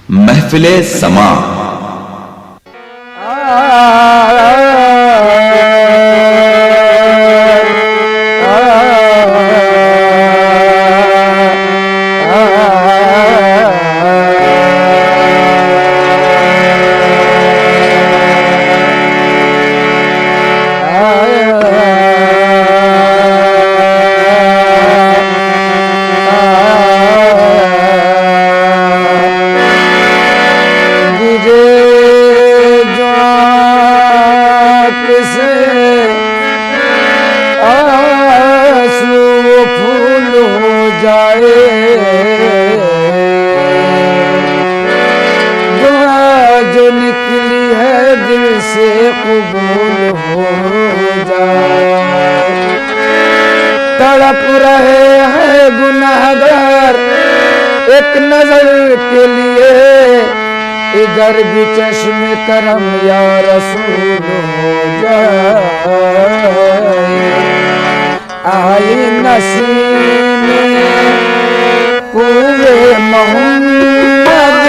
महफिले समा। तड़प रहे हैं गुनाहगार एक नजर के लिए, इधर भी चश्मे करम या रसूल हो जाए। आई नसीमे पूरे मोहम्मद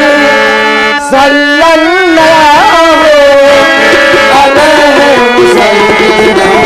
सल्लल्लाहु अलैहि वसल्लम।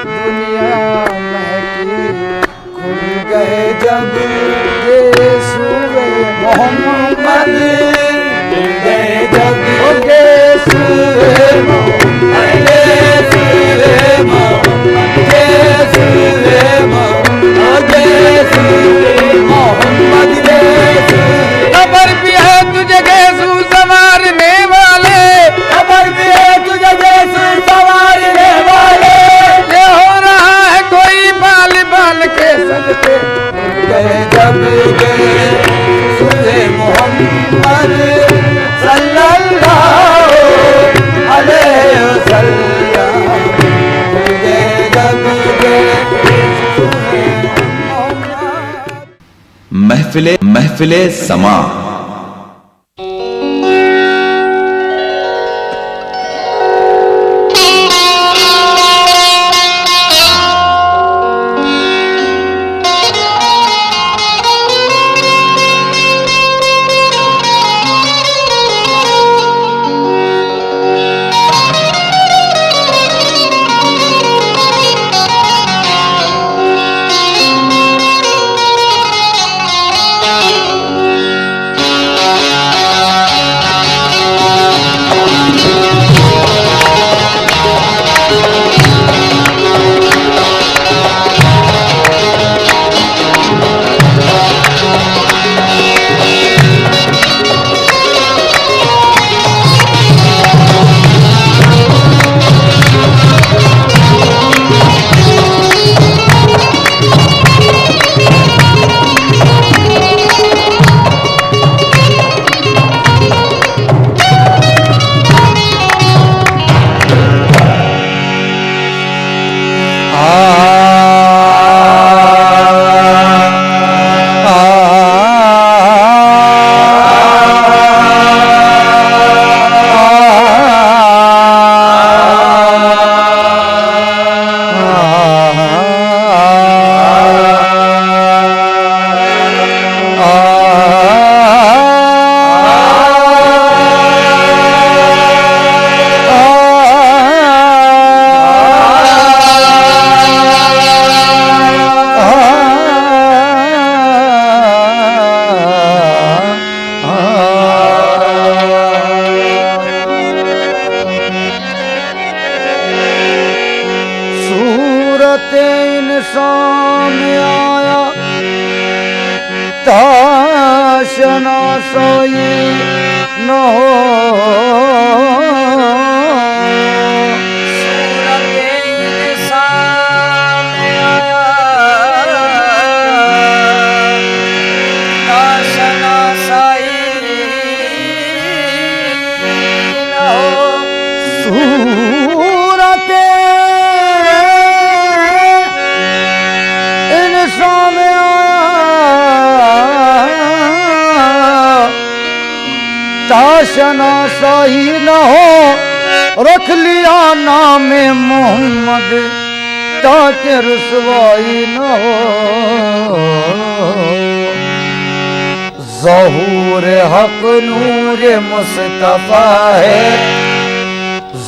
दुनिया महकी खुल गए जब यीशु मोहम्मद खुल गए जब यीशु मोहम्मद खबर भी है तुझे यीशु संवारने वाले, खबर भी है तुझे यीशु संवारने वाले। ये हो रहा है कोई बाल बाल के सदके गए जब यीशु मोहम्मद सल्लल्लाहु अलैहि वसल्लम गए जब महफिले समा। ताशना सोई न हो ताशना सही न हो रख लिया नाम मोहम्मद ताकि रुसवाई न हो। ज़हूर हक नूर मुस्तफा है,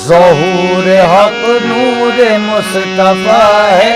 ज़हूर हक नूर मुस्तफा है।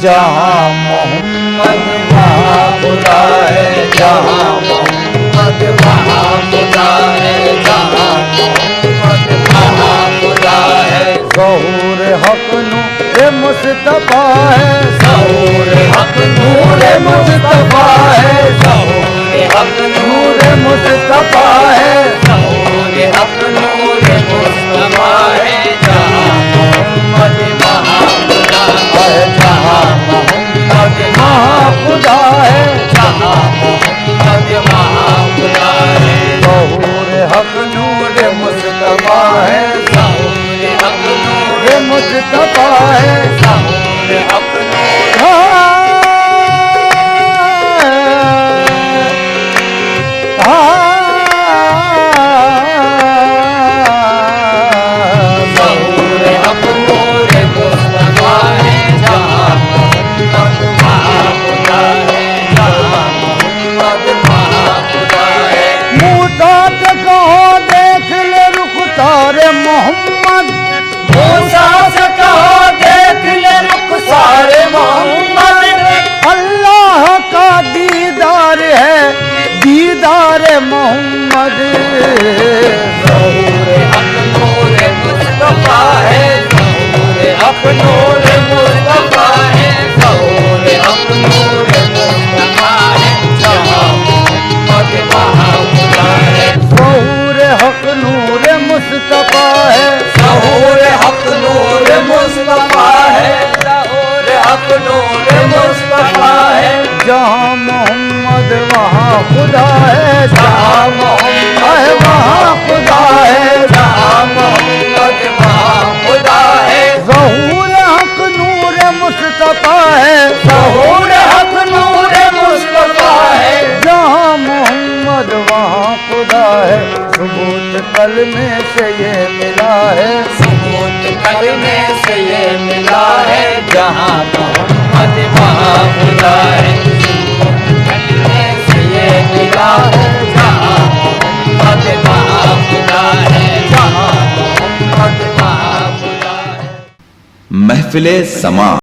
जहाँ मोहम्मद वहाँ खुदा है, जहाँ मोहम्मद वहाँ खुदा है, जहाँ मोहम्मद वहाँ खुदा है। ज़हूर हक नूर मुस्तफा है, ज़हूर हक नूर मुस्तफा है, ज़हूर हक नूर मुस्तफा है, ज़हूर हक नूर मुस्तफा है। जहाँ मोहम्मद वहाँ खुदा है, जहाँ मोहम्मद वहाँ खुदा है, जहाँ मोहम्मद वहाँ खुदा है। ज़हूर हक नूर मुस्तफा है, ज़हूर हक नूर मुस्तफा है, ज़हूर हक नूर। नूर मुस्तफा है, ज़हूर हक नूर मुस्तफा है, जहाँ मोहम्मद वहाँ खुदा है। ज़हूर हक नूर मुस्तफा है, ज़हूर हक नूर मुस्तफा है, ज़हूर हक नूर मुस्तफा है, जहाँ मोहम्मद वहाँ खुदा है, जहाँ मोहम्मद वहाँ खुदा है, जहाँ मोहम्मद वहाँ खुदा है। ज़हूर हक नूर मुस्तफा है, ज़हूर हक नूर मुस्तफा है, जहाँ मोहम्मद वहाँ खुदा है। सबूत कलमे से ये मिला है, सबूत कलमे से ये मिला है, जहाँ मोहम्मद वहाँ खुदा है। सबूत कलमे से ये मिला है, जहाँ मोहम्मद वहाँ खुदा है, जहाँ मोहम्मद वहाँ खुदा है। महफिले समा।